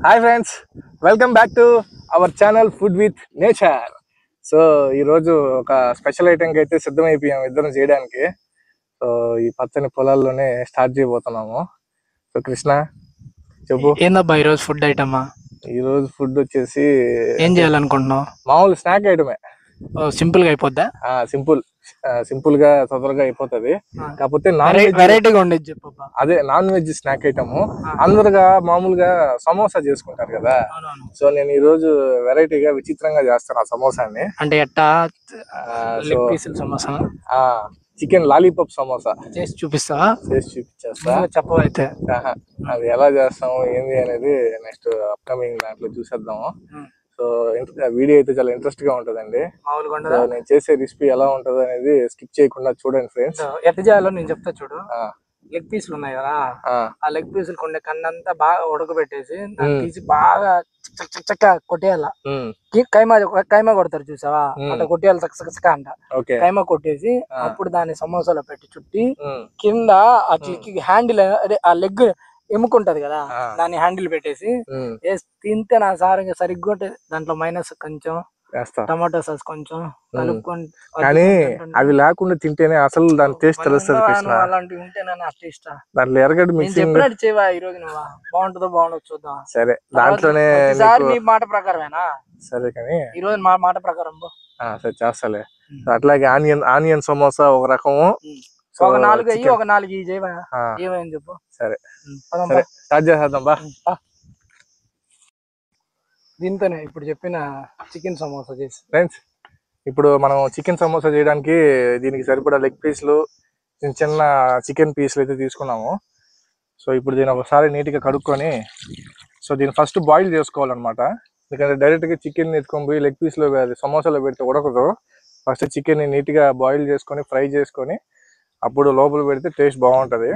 Hi friends, welcome back to our channel food with nature. So ఈరోజు ఒక special ఐటెంకి అయితే సిద్ధమైపోయాము ఇద్దరం చేయడానికి. సో ఈ పచ్చని పొలాల్లోనే స్టార్ట్ చేయబోతున్నాము. సో కృష్ణ చెప్పు, ఏందబ్బా ఈరోజు ఫుడ్ ఐటమా? ఈరోజు ఫుడ్ వచ్చేసి ఏం చేయాలనుకుంటున్నావు? మామూలు స్నాక్ ఐటమే. సింపుల్ గా అయిపోద్దా? సింపుల్ గా తొందరగా అయిపోతుంది. కాకపోతే వెరైటీగా ఉండేది చెప్పు. అదే నాన్ వెజ్ స్నాక్ ఐటమ్. అందరుగా మామూలుగా సమోసా చేసుకుంటారు కదా. సో నేను ఈ రోజు వెరైటీగా విచిత్రంగా చేస్తాను ఆ సమోసాని. అంటే ఎట్టా? సమోసా, చికెన్ లాలీపాప్ సమోసా చేసి చూపిస్తా. చూపించేస్తా, చెప్పవైతే. అది ఎలా చేస్తాము ఏంది అనేది నెక్స్ట్ అప్కమింగ్ దాంట్లో చూసేద్దాము. సో వీడియో అయితే చాలా ఇంట్రెస్ట్ గా ఉంటదండి. నేను చేసే రెసిపీ ఎలా ఉంటది అనేది స్కిప్ చేయకుండా చూడండి ఫ్రెండ్స్. ఎట్లా చేయాలో నేను చెప్తా చూడు. లెగ్ పీసులు ఉన్నాయి కదా, ఆ లెగ్ పీసులు కొండే కన్నంతా బాగా ఉడకబెట్టేసి తీసి బాగా చక్క కొట్టేయాల. కైమా కొడతారు చూసావా, అంటే కొట్టేయాలి చక్క అంట. కైమా కొట్టేసి అప్పుడు దాన్ని సమోసాలో పెట్టి చుట్టి కింద ఆ హ్యాండిల్, అదే ఆ లెగ్ ఎముకుంటది కదా, దాన్ని హ్యాండిల్ పెట్టేసి తింటే నా సారంగా సరిగ్గా దాంట్లో మైనస్ కొంచెం టమాటో సాస్ కొంచెం కలుపుకొని. కానీ అవి లేకుండా తింటేనే అసలు దాని టేస్ట్ తెలుస్తుంది. అలాంటివి ఉంటే నా టేస్ట్ దాంట్లో ఎరగడ్డ మిక్సింగ్ చేయవా ఈ రోజు నువ్వు. బాగుంటుందో బాగుండదు చూద్దాం. సరే, దాంట్లోనే నీ మాట ప్రకారమేనా? సరే, కానీ ఈ రోజు మా మాట ప్రకారం సరే చేస్తాలే. అట్లాగే ఆనియన్ సమోసా ఒక రకము, ఒక 4 అయ్యి ఒక 4 చేయవా. ఏమని చెప్పు. సరే స్టార్ట్ చేసేద్దాం బా. దీంతోనే ఇప్పుడు చెప్పిన చికెన్ సమోసా చేసి. ఫ్రెండ్స్, ఇప్పుడు మనం చికెన్ సమోసా చేయడానికి దీనికి సరిపడా లెగ్ పీస్లు, చిన్న చికెన్ పీస్లు అయితే తీసుకున్నాము. సో ఇప్పుడు దీన్ని ఒకసారి నీట్గా కడుక్కొని, సో దీన్ని ఫస్ట్ బాయిల్ చేసుకోవాలన్నమాట. ఎందుకంటే డైరెక్ట్గా చికెన్ ఎత్తుకొని పోయి లెగ్ పీస్లో సమోసాలో పెడితే ఉడకదు. ఫస్ట్ చికెన్ని నీట్గా బాయిల్ చేసుకొని ఫ్రై చేసుకొని అప్పుడు లోపల పెడితే టేస్ట్ బాగుంటది.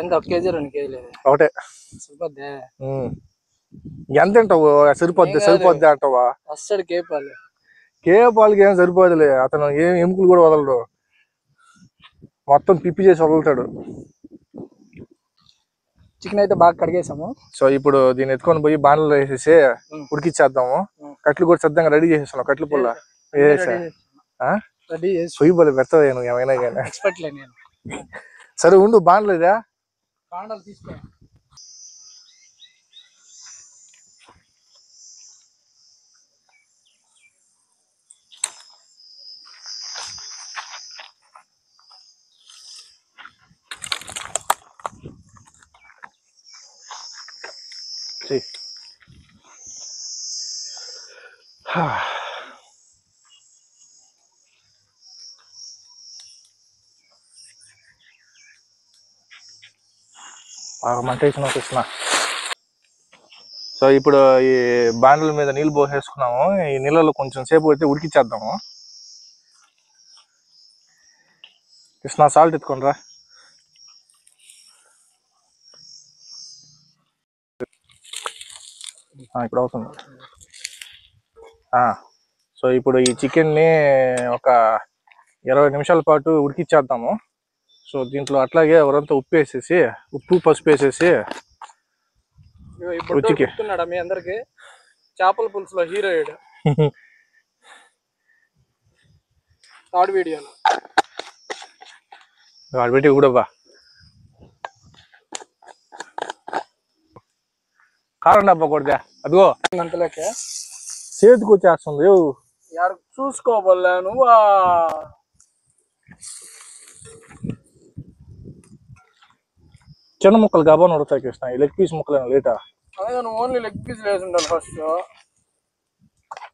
ఎంత? 1 కేజీ 2 కేజీలు? ఒకటే సరిపోద్ది. ఎంత అంటావు? సరిపోద్ది అంటావా? అస్సలు కేపాలకి ఏం సరిపోదులే. అతను ఏం ఎముకలు కూడా వదలడు, మొత్తం పిప్పి చేసి వదులుతాడు. చికెన్ అయితే బాగా కడిగేసాము. సో ఇప్పుడు దీన్ని ఎత్తుకొని పోయి బాణలో వేసేసి ఉడికిచ్చేద్దాము. కట్లు కూడా సిద్ధంగా రెడీ చేసేసాను. కట్లు పుల్ల పొయ్యి బలి పెడతావు నువ్వు ఏమైనా కానీ. సరే ఉండు, బాణలేదా? బాండలు తీసుకో. బాగా మంట వేసిన కృష్ణ. సో ఇప్పుడు ఈ బాండల మీద నీళ్ళు పోసేసుకున్నాము. ఈ నీళ్ళలో కొంచెం సేపు పెడితే ఉడికిచ్చేద్దాము. కృష్ణ సాల్ట్ ఎత్తుకొని రా. ఇప్పుడు అవుతుంది. సో ఇప్పుడు ఈ చికెన్ని ఒక 20 నిమిషాల పాటు ఉడికిచ్చేద్దాము. సో దీంట్లో అట్లాగే ఎవరంతా ఉప్పు పసుపు వేసేసి రుచికి. మీ అందరికి చేపల పులుసులో హీరో వాడు పెట్టి కూడా బా కారం డబ్బా కొడదా. అదిగో అంతలేక చేతికి వచ్చేస్తుంది. చూసుకోబోలే నువ్వు. చిన్న ముక్కలు గబాను ఉడతాయి కృష్ణ. ఈ లెగ్ పీస్ ముక్కలు లేటా? అలాగే నువ్వు ఓన్లీ లెగ్ పీస్ వేసి ఉండాలి ఫస్ట్.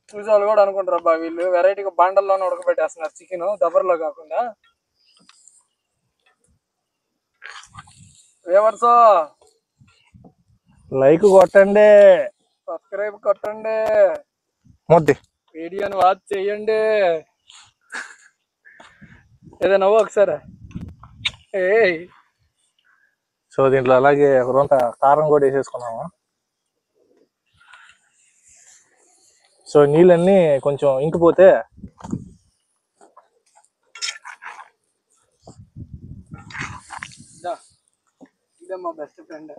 చూసేవాళ్ళు కూడా అనుకుంటారు అబ్బా వీళ్ళు వెరైటీగా బండల్లోనే ఉడకబెట్టేస్తున్నారు చికెన్, దబ్బర్లో కాకుండా. వ్యూవర్స్ లైక్ కొట్టండి, సబ్స్క్రైబ్ కొట్టండి, వీడియోని వాచ్ చేయండి. ఏదైనా ఒకసారి. సో దీంట్లో అలాగే కొంత కారం కూడా వేసేసుకున్నాము. సో నీళ్ళన్నీ కొంచెం ఇంకిపోతే ఇదే మా best friend,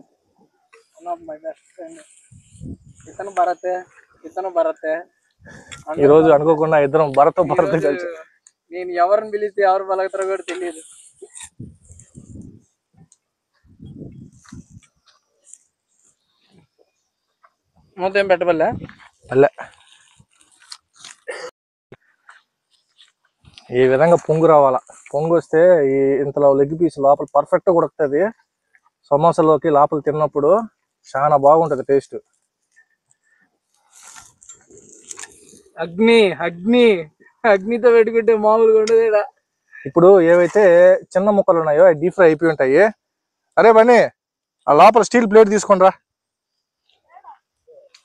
one of my best friend. ఇతను భరత్, ఇతను భరత్. ఈ రోజు అనుకోకుండా ఇద్దరం భరత్ కలిసి. నేను ఎవరిని పిలిస్తే ఎవరు పలుకుతారో కూడా తెలియదు. మొత్తం పెట్టబల్లే అల్లే ఈ విధంగా పొంగు రావాలా. పొంగు వస్తే ఈ ఇంతలో లెగ్ పీస్ లోపల పర్ఫెక్ట్గా ఉడుకుతుంది. సమోసాలోకి లోపల తిన్నప్పుడు చాలా బాగుంటుంది టేస్ట్. అగ్ని అగ్ని అగ్నితో పెట్టుకుంటే మామూలుగా ఉండదు. ఇప్పుడు ఏవైతే చిన్న ముక్కలు ఉన్నాయో అవి డీప్ ఫ్రై అయిపోయి ఉంటాయి. అరే బన్నీ ఆ లోపల స్టీల్ ప్లేట్ తీసుకోండి రా.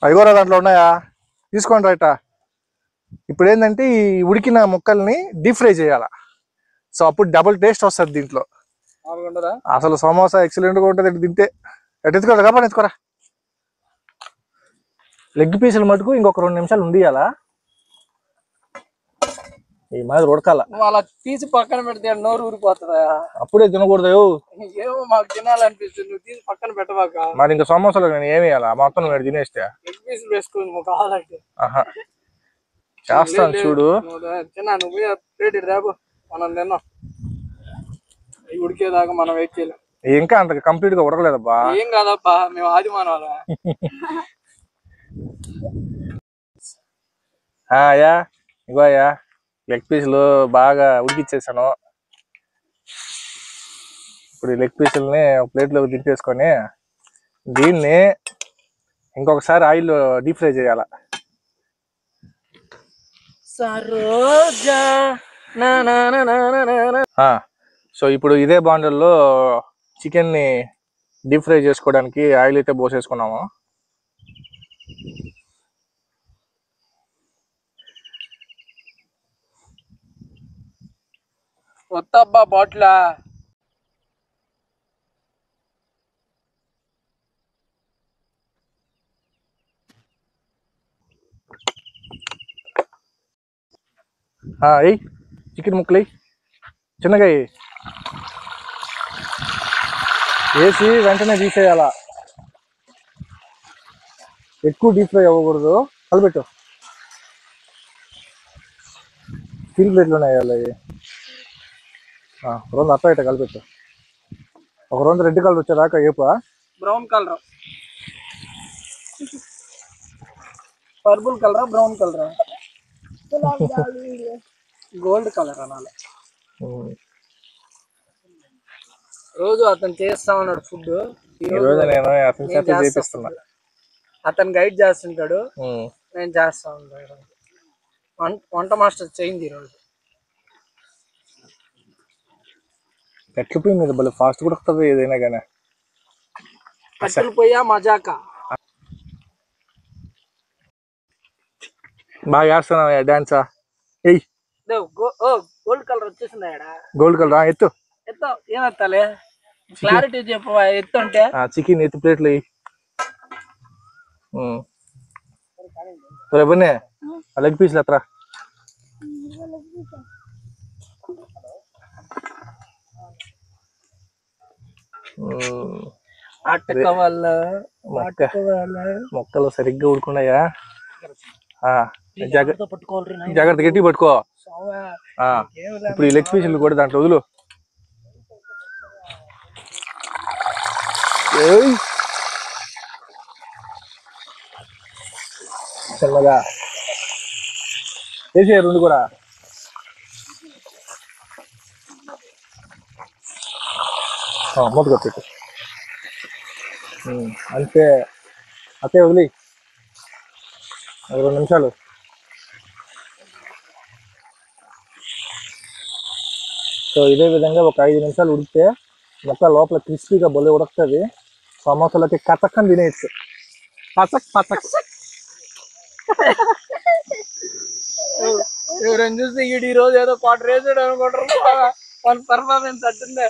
అవి కూడా దాంట్లో ఉన్నాయా, తీసుకోండి రా ఇట్టా. ఇప్పుడు ఏంటంటే ఈ ఉడికిన ముక్కల్ని డీప్ ఫ్రై చేయాల. సో అప్పుడు డబుల్ టేస్ట్ వస్తుంది దీంట్లో. అసలు సమోసా ఎక్సలెంట్గా ఉంటుంది తింటే. ఎటు ఎత్తుకోరా కాబట్టి ఎత్తుకోరా. లెగ్ పీసులు మటుకు ఇంకొక 2 నిమిషాలు ఉండియాలా. ఈ మాదిరి ఉడకాల. అలా తీసి పక్కన పెడితే నోరు ఊరిపోతుందా? అప్పుడే తినకూడదు. ఏమో మాకు తినాలనిపిస్తుంది, నువ్వు తీసి పక్కన పెట్టవాక. మరి ఇంకా సమోసాలు నేను ఏమి వేయాలా, మొత్తం నువ్వు తినేస్తే. లెగ్ పీసులు వేసుకోండి మాకు కావాలంటే. చేస్తాను చూడు. చిన్న నువ్వు ప్లేట్ రేపు మనం తిన్నాం. ఉడికేదాకా మనం వెయిట్ చేయలేం. ఇంకా అంత కంప్లీట్ గా ఉడకలేదబ్బా. ఏం కాదబ్బా, మేము ఆది మానవాళ్ళ. అయ్యా ఇగో అయ్యా లెగ్ పీసులు బాగా ఉడికిచ్చేసాను. ఇప్పుడు ఈ లెగ్ పీసులని ప్లేట్లోకి దింపేసుకొని దీన్ని ఇంకొకసారి ఆయిల్ డీప్ ఫ్రై చేయాల. సో ఇప్పుడు ఇదే బాండల్లో చికెన్ ని డీప్ ఫ్రై చేసుకోవడానికి ఆయిల్ అయితే పోసేసుకున్నాము. వద్దబ్బా బాటిలా. చికెన్ ముక్కలు చిన్నగా వేసి వెంటనే తీసేయాలా. ఎక్కువ డీప్ ఫ్రై అవ్వకూడదు. కలిపెట్టు. స్టీల్ ప్లేట్లోనే వేయాలి అవి. 2 అట్ట ఇట్ట కలిపెట్టు. ఒక 2 రెడ్ కలర్ వచ్చేదాకా వేపా. బ్రౌన్ కలర్, పర్పుల్ కలరా, బ్రౌన్ కలరా, గోల్డ్ కలర్ అనాలి. రోజు అతను చేస్తా ఉన్నాడు ఫుడ్. అతను గైడ్ చేస్తుంటాడు, నేను చేస్తా ఉంటాడు. వంట మాస్టర్ చేయింది ఈరోజు. కట్టెల పొయ్యి మీద భలే ఫాస్ట్ కూడా వస్తుంది ఏదైనా కానీ. కట్టెల పొయ్యా మజాక. బాగా వేస్తున్నావు డాన్సా. గోల్డ్ కలర్ వచ్చేసిందా? గోల్డ్ కలర్ ఎత్తు ఎత్తో ఏమెత్తాలి, క్లారిటీ చెప్పు. ఎత్తు అంటే చికెన్ ఎత్తు ప్లేట్లు రేపనే లెగ్ పీస్లు ఎత్తరా. మొక్కలు సరిగ్గా ఉడుకున్నాయా? జాగ్రత్త గట్టి పట్టుకో. ఇప్పుడు ఈ లెగ్ పీసులు కూడా దాంట్లో వదులు. చల్లగా వేసే 2 కూడా. మూత కట్టు. అంతే అతే వదిలి 2 నిమిషాలు. సో ఇదే విధంగా ఒక 5 నిమిషాలు ఉడికితే మొక్క లోపల క్రిస్పీగా బొల్లి ఉడుకుతుంది. సమోసాలకి కచక్కని తినేయచ్చు. పచక్ పచక్. ఎవరైనా చూస్తే ఈ రోజు ఏదో క్వార్టర్ వేసాడు అనుకుంటారు. మన పర్ఫార్మెన్స్ అట్టుందే.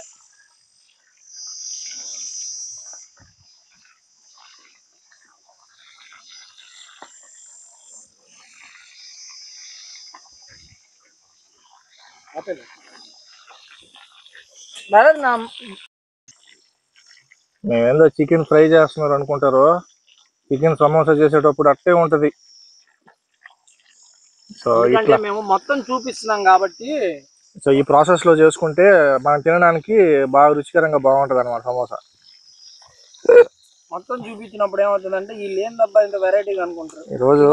మేమేందో చికెన్ ఫ్రై చేస్తున్నారు అనుకుంటారు. చికెన్ సమోసా చేసేటప్పుడు అట్టే ఉంటది. సో ఇట్లా మేము మొత్తం చూపిస్తున్నాం కాబట్టి సో ఈ ప్రాసెస్ లో చేసుకుంటే మనం తినడానికి బాగా రుచికరంగా బాగుంటది అనమాట సమోసా. మొత్తం చూపించినప్పుడు ఏమవుతుందంటే వీళ్ళు ఏందబ్బా ఇంత వెరైటీగా అనుకుంటారు. ఈరోజు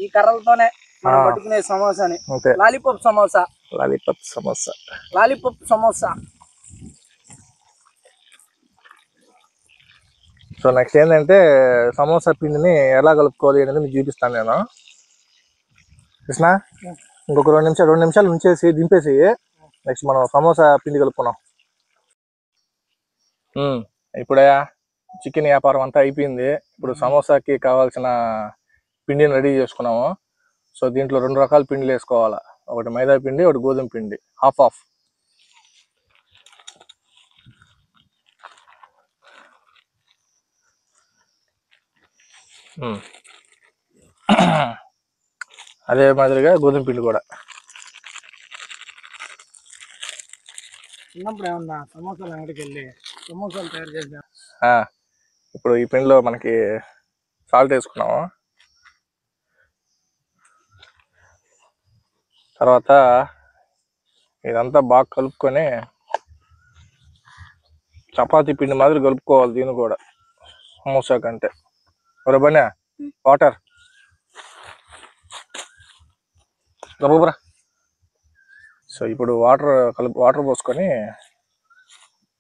ఈ కర్రలతోనే మనం పట్టుకునే సమోసాని lollipop samosa. Lollipop samosa, lollipop samosa. So next ఏంటంటే సమోసా పిండిని ఎలా కలుపుకోవాలి అనేది మీకు చూపిస్తాను నేను. కృష్ణ ఇంకొక 2 నిమిషాలు ఉంచేసి దింపేసి నెక్స్ట్ మనం సమోసా పిండి కలుపుకున్నాం. ఇప్పుడే చికెన్ వ్యాపారం అంతా అయిపోయింది. ఇప్పుడు సమోసాకి కావాల్సిన పిండిని రెడీ చేసుకున్నాము. సో దీంట్లో 2 రకాల పిండిలు వేసుకోవాలా. ఒకటి మైదా పిండి, ఒకటి గోధుమ పిండి, హాఫ్. అదే మాదిరిగా గోధుమ పిండి కూడా. చిన్నప్పుడు ఏమన్నా సమోసాలు అంగడికి వెళ్ళి సమోసాలు తయారు చేద్దాం. ఇప్పుడు ఈ పిండిలో మనకి సాల్ట్ వేసుకున్నాము. తర్వాత ఇదంతా బాగా కలుపుకొని చపాతీ పిండి మాదిరి కలుపుకోవాలి. దీన్ని కూడా సమోసా కంటే బనే వాటర్ గబరా. సో ఇప్పుడు వాటర్ పోసుకొని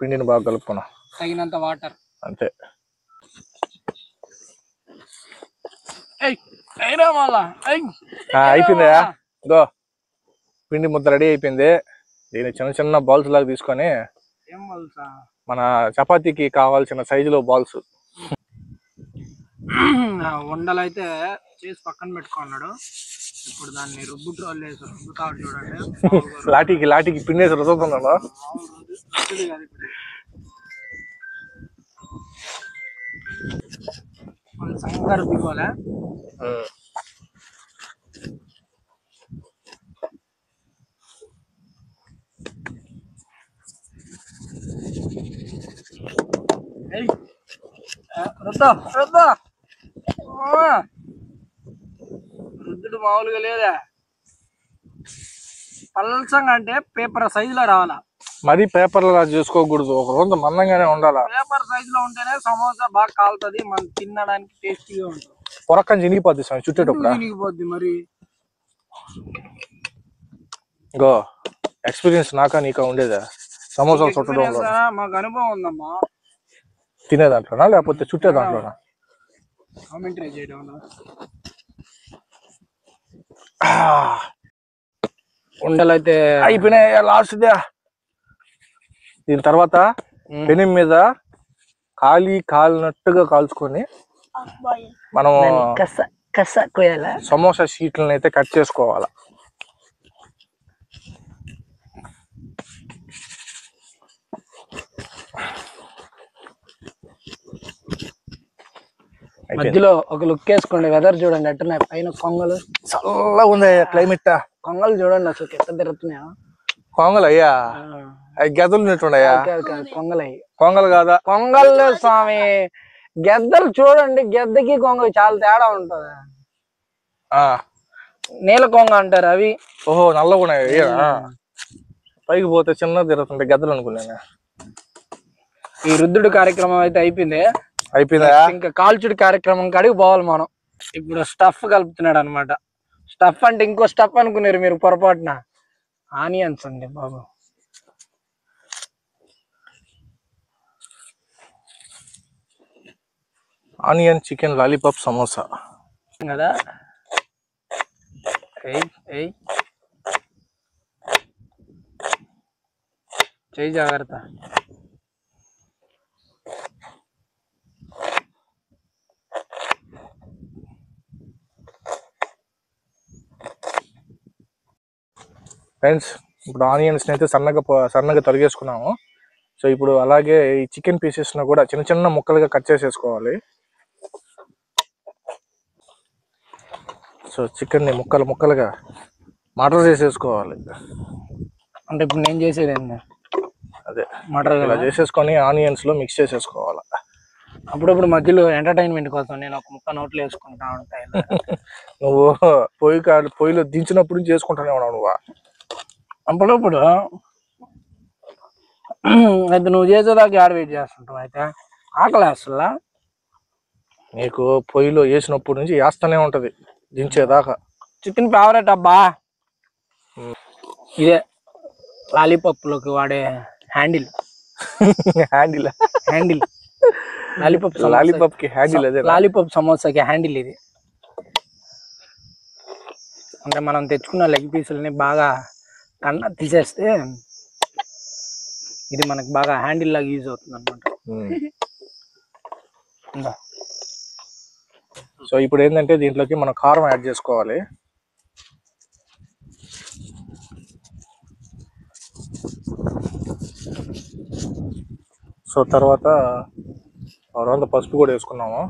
పిండిని బాగా కలుపుకున్నాం. తగినంత వాటర్ అంతే. అయిపోయిందా? గో పిండి ముద్ద రెడీ అయిపోయింది. దీన్ని చిన్న చిన్న బాల్స్ లాగా తీసుకొని మన చపాతీకి కావాల్సిన సైజులో బాల్స్ ఉండలు అయితే చేసి పక్కన పెట్టుకున్నాడు. ఇప్పుడు దాన్ని రుబ్బుతాడు చూడండి. లాఠీకి పిండేసి రుద్దుతున్నాను. సంగ రుబ్బుకోలే. రుద్దుడు మామూలుగా లేదా. పల్సంగా అంటే పేపర్ సైజులో రావాలా. మరి పేపర్ లా చేసుకోకూడదు. ఒక రోజు మందంగానే ఉండాలా. పేపర్ సైజ్ లో ఉంటేనే సమోసా బాగా కాలుతుంది. మనం తినడానికి టేస్టీగా ఉంటుంది. పొరక్కని చినిగిపోద్ది చుట్టేటప్పుడు. చినిగిపోద్ది మరి. గో ఎక్స్పీరియన్స్ నాకా నీకా ఉండేదా సమోసాలు చుట్టడం? మాకు అనుభవం ఉందమ్మా. తినే దాంట్లోనా లేకపోతే చుట్టే దాంట్లోనా? కామెంటరీ చేయడం. ఉండలైతే అయిపోయినాయి. లాస్ట్దే. దీని తర్వాత పెనం మీద కాలినట్టుగా కాల్చుకొని మనం సమోసా షీట్లను అయితే కట్ చేసుకోవాలా. మధ్యలో ఒక లుక్ వేసుకోండి. వెదర్ చూడండి ఎట్టున్నాయి. పైన కొంగలు చల్లగా ఉంది క్లైమేట్. కొంగలు చూడండి అసలు ఎట్లా తిరుగుతున్నాయా. కొంగలు అయ్యా గెదలు ఉన్నట్టున్నాయా? కొంగలు కాదా? కొంగలు స్వామి. గెద్దలు చూడండి. గెద్దకి కొంగ చాలా తేడా ఉంటది. నీల కొంగ అంటారు అవి. ఓహో నల్లగా ఉన్నాయి. పైకి పోతే చిన్నగా తిరుగుతుంటే గెద్దలు అనుకున్నాను. ఈ రుద్దుడు కార్యక్రమం అయితే అయిపోయిందా? ఇంకా కాల్చుడు కార్యక్రమం కాడికి పోవాలి మనం. ఇప్పుడు స్టఫ్ కలుపుతున్నాడు అనమాట. స్టఫ్ అంటే ఇంకో స్టఫ్ అనుకున్నారు మీరు పొరపాటున. ఆనియన్స్ అండి బాబు. ఆనియన్ చికెన్ లాలీపాప్ సమోసా కదా. చేయి జాగ్రత్త. ఫ్రెండ్స్ ఇప్పుడు ఆనియన్స్ అయితే సన్నగా తరిగేసుకున్నాము. సో ఇప్పుడు అలాగే ఈ చికెన్ పీసెస్ ను కూడా చిన్న చిన్న ముక్కలుగా కట్ చేసేసుకోవాలి. సో చికెన్ ని ముక్కలుగా మటర్ చేసేసుకోవాలి. అంటే ఇప్పుడు నేను చేసేది ఏంటి? అదే మటర్ ఇలా చేసేసుకొని ఆనియన్స్ లో మిక్స్ చేసేసుకోవాలి. అప్పుడప్పుడు మధ్యలో ఎంటర్టైన్మెంట్ కోసం నేను ఒక ముక్క నోట్లో వేసుకుంటా ఉంటాయి. నువ్వు పొయ్యిలో దించినప్పుడు నుంచి చేసుకుంటానే ఉన్నావు నువ్వు. అప్పుడప్పుడు అయితే నువ్వు చేసేదాకా యాడ్ వెయిట్ చేస్తుంటావు. అయితే ఆకలి వేస్తుందా నీకు? పొయ్యిలో వేసినప్పటి నుంచి వేస్తానే ఉంటది దించేదాకా. చికెన్ ఫేవరెట్ అబ్బా. ఇదే లాలీపాప్లోకి వాడే హ్యాండిల్. హ్యాండిల్ లాలీపాప్ కి హ్యాండిల్ అదే. లాలీపాప్ సమోసాకి హ్యాండిల్ ఇది. అంటే మనం తెచ్చుకున్న లెగ్ పీసులని బాగా కన్నా తీసేస్తే ఇది మనకు బాగా హ్యాండిల్ లాగా యూజ్ అవుతుంది అనమాట. సో ఇప్పుడు ఏంటంటే దీంట్లోకి మనం కారం యాడ్ చేసుకోవాలి. సో తర్వాత రోజంతా పసుపు కూడా వేసుకున్నాము.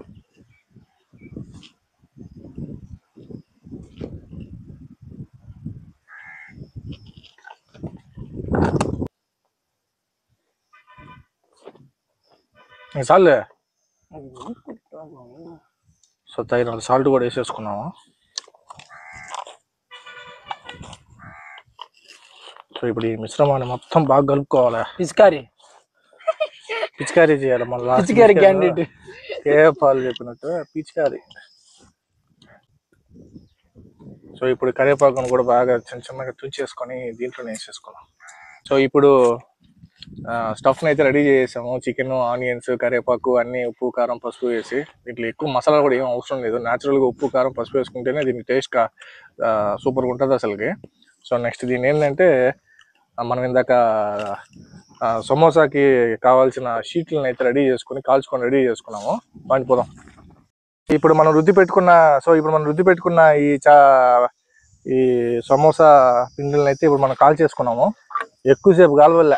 చాలే. సో తగినంత సాల్ట్ కూడా వేసేసుకున్నాము. సో ఇప్పుడు ఈ మిశ్రమాన్ని మొత్తం బాగా కలుపుకోవాలి. పిచికారీ చేయాలి మళ్ళీ. ఏ పాలు చెప్పినట్టు పిచికారీ. సో ఇప్పుడు కరివేపాకును కూడా బాగా చిన్న చిన్నగా తుంచేసుకొని దీంట్లోనే వేసేసుకున్నాం. సో ఇప్పుడు స్టఫ్ని అయితే రెడీ చేసాము. చికెన్, ఆనియన్స్, కరివేపాకు అన్ని ఉప్పు, కారం, పసుపు వేసి. దీంట్లో ఎక్కువ మసాలా కూడా ఏం అవసరం లేదు. న్యాచురల్గా ఉప్పు, కారం, పసుపు వేసుకుంటేనే దీనికి టేస్ట్ సూపర్గా ఉంటుంది అసలుకి. సో నెక్స్ట్ దీని ఏంటంటే మనం ఇందాక సమోసాకి కావాల్సిన షీట్లను అయితే రెడీ చేసుకుని కాల్చుకొని రెడీ చేసుకున్నాము. పాండిపోదాం. ఇప్పుడు మనం రుద్ది పెట్టుకున్న ఈ సమోసా పిండిలను అయితే ఇప్పుడు మనం కాల్ చేసుకున్నాము. ఎక్కువసేపు కాలవల్ల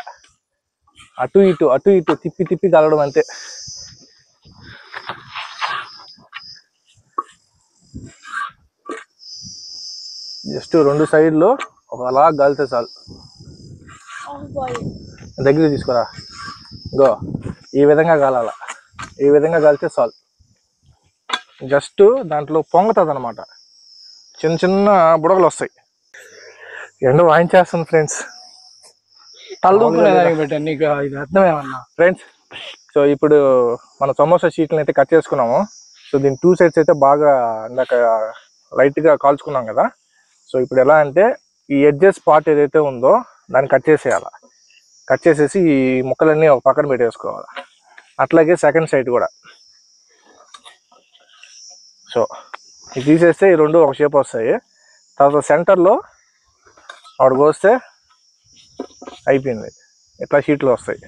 అటు ఇటు తిప్పి కాలవడం అంతే. జస్ట్ 2 సైడ్లు ఒకలా గాలితే చాలు. దగ్గర తీసుకురా. గో ఈ విధంగా కాలాల. ఈ విధంగా కాలితే చాలు. జస్ట్ దాంట్లో పొంగుతుంది అనమాట. చిన్న చిన్న బుడగలు వస్తాయి. ఎండ వాయించేస్తుంది ఫ్రెండ్స్. ఫ్రెండ్స్ సో ఇప్పుడు మన సమోసా షీట్లను అయితే కట్ చేసుకున్నాము. సో దీని 2 సైడ్స్ అయితే బాగా ఇందాక లైట్గా కాల్చుకున్నాం కదా. సో ఇప్పుడు ఎలా అంటే ఈ ఎడ్జెస్ పార్ట్ ఏదైతే ఉందో దాన్ని కట్ చేసేయాలి. కట్ చేసేసి ఈ ముక్కలన్నీ ఒక పక్కన పెట్టేసుకోవాలి. అట్లాగే సెకండ్ సైడ్ కూడా. సో ఇది తీసేస్తే ఈ 2 ఒక షేప్ వస్తాయి. తర్వాత సెంటర్లో ఆవిడ కోస్తే అయిపోయింది. ఇట్లా షీట్లు వస్తాయి.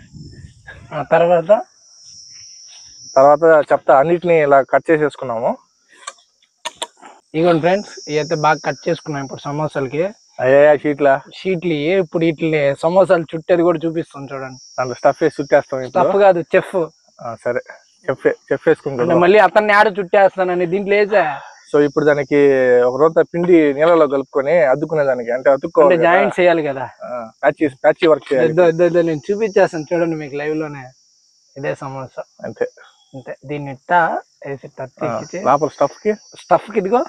తర్వాత చెప్తా. అన్నిటిని ఇలా కట్ చేసేసుకున్నాము. ఇగోండి ఫ్రెండ్స్, ఇవైతే బాగా కట్ చేసుకున్నాం. ఇప్పుడు సమోసాలకి అయ్యా షీట్లు ఇప్పుడు ఇట్లే సమోసాలు చుట్టేది కూడా చూపిస్తాం చూడండి. దాంట్లో స్టఫ్ వేసి చుట్టేస్తాం. స్టఫ్ కాదు, చెఫ్. సరే చెఫ్ వేసుకుంటాం. మళ్ళీ అతన్ని ఆడ చుట్టేస్తానని దీంట్లో వేసా. సో ఇప్పుడు దానికి ఒక రోజు పిండి నీళ్ళలో కలుపుకొని అద్దుకునే దానికి అంటే అతుక్కోవాలి, జాయింట్ చేయాలి కదా. ప్యాచీ వర్క్ చేయాలి. నేను చూపించేస్తాను చూడండి మీకు లైవ్ లోనే. ఇదే సమోసా అంతే. దీన్ని ఇట్టా వేసి లోపల స్టఫ్ కి ఇదిగో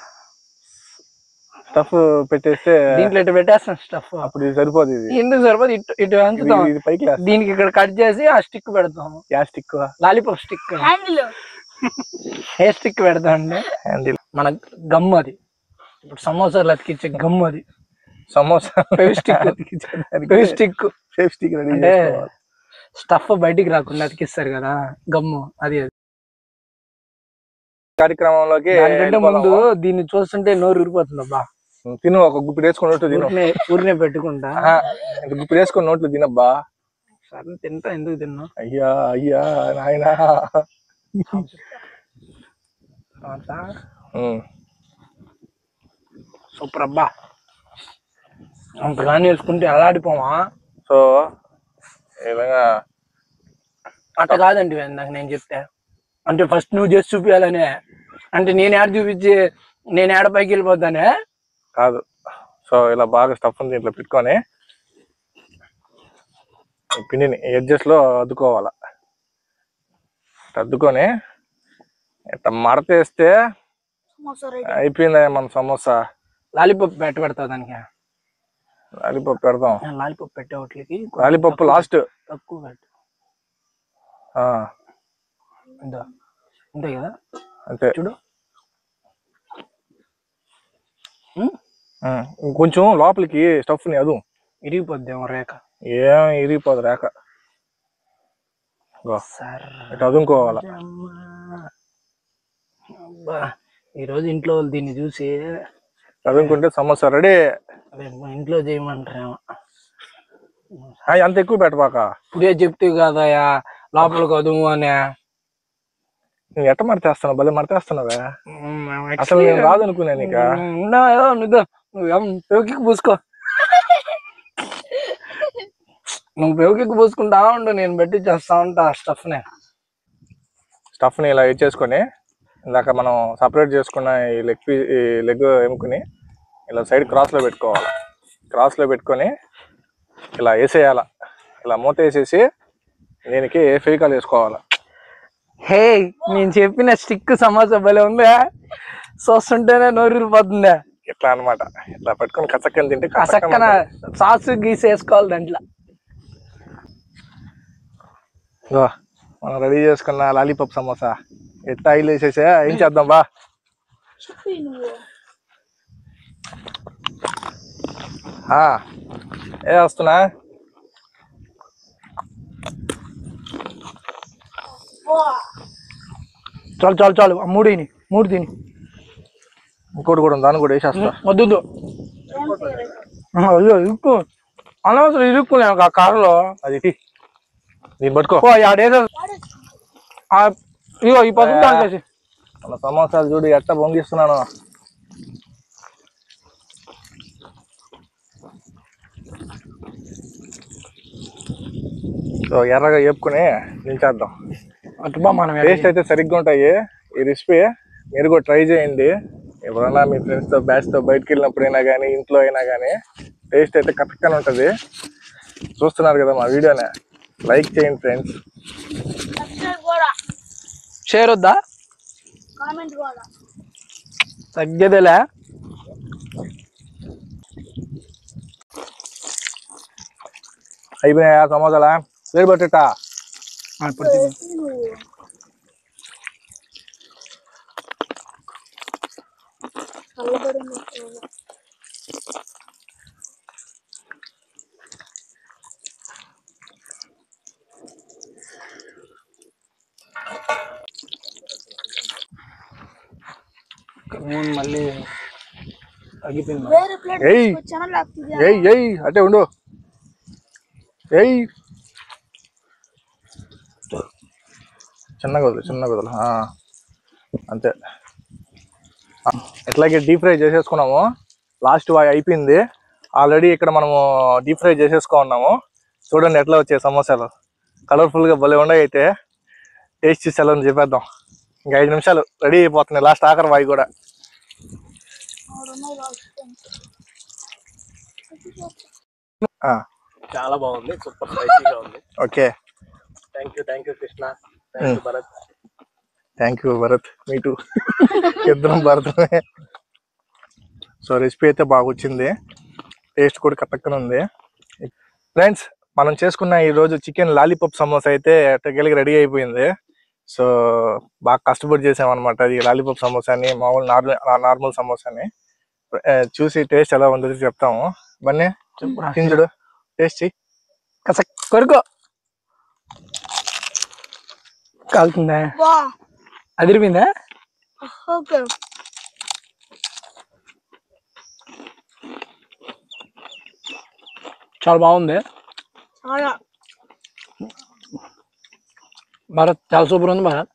స్టఫ్ పెట్టేస్తే దీంట్లో ఇటు పెట్టేస్తాం స్టఫ్. అప్పుడు ఇది సరిపోదు. ఇది ఎందుకు సరిపోదు? ఇటు అంచుతాం. పైకి దీనికి ఇక్కడ కట్ చేసి ఆ స్టిక్ పెడతాం. Yeah stick? Lollipop stick. ఏ స్టిక్ పెడతాం అండి? హ్యాండిల్. మన గమ్ అది. ఇప్పుడు సమోసాలు అతికిచ్చే గమ్ అది. సమోసా స్టిక్ అంటే స్టఫ్ బయటికి రాకుండా అతికిస్తారు కదా గమ్ము, అది. కార్యక్రమంలోకి ముందు దీన్ని చూస్తుంటే నోరు ఊరిపోతుంది. అబ్బా తిను. ఒక గుప్పిడి వేసుకున్నట్టు తిను. ఊరినే పెట్టుకుంటా. గుప్పిడి వేసుకుని నోట్లు తినబ్బా. సరే తింటా. ఎందుకు తిన్నా? అయ్యా నాయనా. సూపర్ అబ్బా. అంతగానే వేసుకుంటే అలాడిపోమా? సో ఈ విధంగా అట్లా కాదండి నాకు నేను చెప్తే. అంటే ఫస్ట్ నువ్వు చేసి చూపించాలనే. అంటే నేను యాడ్ చూపించి నేను యాడ పైకి వెళ్ళిపోతానే కాదు. సో ఇలా బాగా స్టఫ్ దీంట్లో పెట్టుకొని పిండిని ఎడ్జెస్ లో అద్దుకోవాలా. అద్దుకొని ఇట్లా మడతేస్తే అయిపోయిందా మన సమోసా. లాలీపాప్ పెడతావు దానికి. లాలీపాప్ పెడదాం. లాలీపాప్ పెట్టే వాటికి లాలీపాప్ లాస్ట్ తక్కువ పెట్టు. అంతే కదా, అంతే. చూడు కొంచెం లోపలికి స్టఫ్ ని అదు ఇరిగిపోద్దేమో రేఖ. ఏం ఇరిగిపోదు రేఖ. ఇటు అదుకోవాలా. ఈరోజు ఇంట్లో వాళ్ళు దీన్ని చూసి అదుకుంటే సమోసా రెడీ. ఇంట్లో చేయమంటారేమో. అంత ఎక్కువ పెట్టబాక. ఇప్పుడే చెప్తే కదయా లోపలికి అదుము అని. ఎట్ట మడతేస్తున్నావు, భలే మడతేస్తున్నావే. అసలు నేను రాదు అనుకున్నా నీకు. నువ్వు పెవకికి పూసుకో, నువ్వు పెవకికి పూసుకుంటా ఉండు, నేను పెట్టి చేస్తా ఉంటా స్టఫ్ ని ఇలా ఇచ్చేసుకొని ఇందాక మనం సపరేట్ చేసుకున్న ఈ లెగ్ ఎముకుని ఇలా సైడ్ క్రాస్ లో పెట్టుకోవాలి. క్రాస్ లో పెట్టుకొని ఇలా వేసేయాల. ఇలా మూత వేసేసి దీనికి ఫెవికాల్ వేసుకోవాలి. హే, నేను చెప్పిన స్టిక్ సమోసా భలే ఉందా, చూస్తుంటేనే నోరూరిపోతుందా. ఇట్లా అనమాట. ఇట్లా పెట్టుకొని కసక్కని తింటే కసక్కన సాసు గీసి వేసుకోవాలి దాంట్లో. మనం రెడీ చేసుకున్న లాలీపాప్ సమోసా ఎట్లా ఆయిల్ వేసేసా. ఏం చేద్దాం బా. ఏ వస్తున్నా. చాలు చాలు చాలు, మూడు తిని ఇంకోటి కూడా దాన్ని కూడా వేసేస్తా. వద్దు అయ్యో ఇరుక్కు, అనవసరం ఇరుక్కున్నాను ఆ కారులో. అది దీన్ని పట్టుకో. ఇగో ఈ పసుపు దాంట్లేసి. మన సమోసాలు చూడు ఎట్ట పొంగిస్తున్నాను. ఎర్రగా వేపుకుని దించేద్దాం. టేస్ట్ అయితే సరిగ్గా ఉంటాయి. ఈ రెసిపీ మీరు కూడా ట్రై చేయండి. ఎప్పుడన్నా మీ ఫ్రెండ్స్తో బ్యాచ్తో బయటకు వెళ్ళినప్పుడైనా కానీ ఇంట్లో అయినా కానీ టేస్ట్ అయితే కరెక్ట్గానే ఉంటుంది. చూస్తున్నారు కదా మా వీడియోనే, లైక్ చేయండి ఫ్రెండ్స్. షేర్ వద్దా, తగ్గేదేలే. అయిపోయినాయా సమోసాలా? వేరు పట్టేటా. మళ్ళీ తగ్గిపోయింది. అంటే ఉండు. చిన్నగా వదులు అంతే. ఎట్లాగే డీప్ ఫ్రై చేసేసుకున్నాము. లాస్ట్ అయిపోయింది ఆల్రెడీ. ఇక్కడ మనము డీప్ ఫ్రై చేసేసుకున్నాము. చూడండి ఎట్లా వచ్చాయి సమోసాలు, కలర్ఫుల్గా భలే ఉన్నాయి. అయితే టేస్ట్ చూసి ఎలా చెప్పేద్దాం. ఇంకా 5 నిమిషాలు రెడీ అయిపోతున్నాయి. లాస్ట్ ఆఖరి వాయి కూడా. చాలా బాగుంది, సూపర్ స్పైసీగా ఉంది. Okay, thank you Krishna, thank you Bharat. Thank you Bharat, me two. ఇద్దరం భరతమే. సో రెసిపీ అయితే బాగా వచ్చింది, టేస్ట్ కూడా కరెక్ట్గానే ఉంది. ఫ్రెండ్స్, మనం చేసుకున్న ఈరోజు చికెన్ లాలీపాప్ సమోసా అయితే ఎట్టకెళ్ళకి రెడీ అయిపోయింది. సో బాగా కష్టపడి చేసామన్నమాట ఈ లాలీపాప్ సమోసాని, మామూలు నార్మల్ సమోసాని. చూసి టేస్ట్ ఎలా ఉందో చెప్తాము. బన్నీ తిందుడు, టేస్ట్ కొరుకో. కాలుతుందా, అదిరిపోయిందా? చాలా బాగుంది భరత్, చాలా సూపర్ ఉంది భరత్.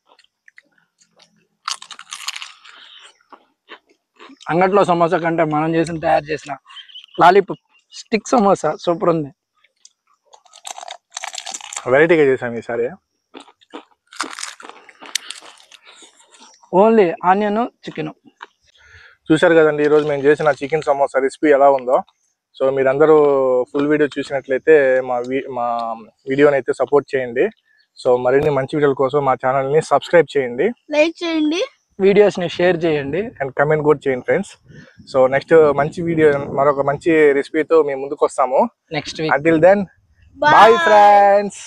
అంగట్లో సమోసా కంటే మనం తయారు చేసిన లాలీపాప్ స్టిక్ సమోసా సూపర్ ఉంది. వెరైటీగా చేసాం ఈసారి. Only onion chicken. చూసారు కదండి ఈరోజు మేము చేసిన చికెన్ సమోసా రెసిపీ ఎలా ఉందో. సో మీరందరూ ఫుల్ వీడియో చూసినట్లయితే మా వీడియోని అయితే సపోర్ట్ చేయండి. సో మరిన్ని మంచి వీడియోల కోసం మా ఛానల్ ని సబ్స్క్రైబ్ చేయండి, లైక్ చేయండి, వీడియోస్ ని షేర్ చేయండి అండ్ కమెంట్ కూడా చేయండి ఫ్రెండ్స్. సో నెక్స్ట్ మంచి వీడియో, మరొక మంచి రెసిపీతో మేము ముందుకు వస్తాము. Next week. Until then, bye friends.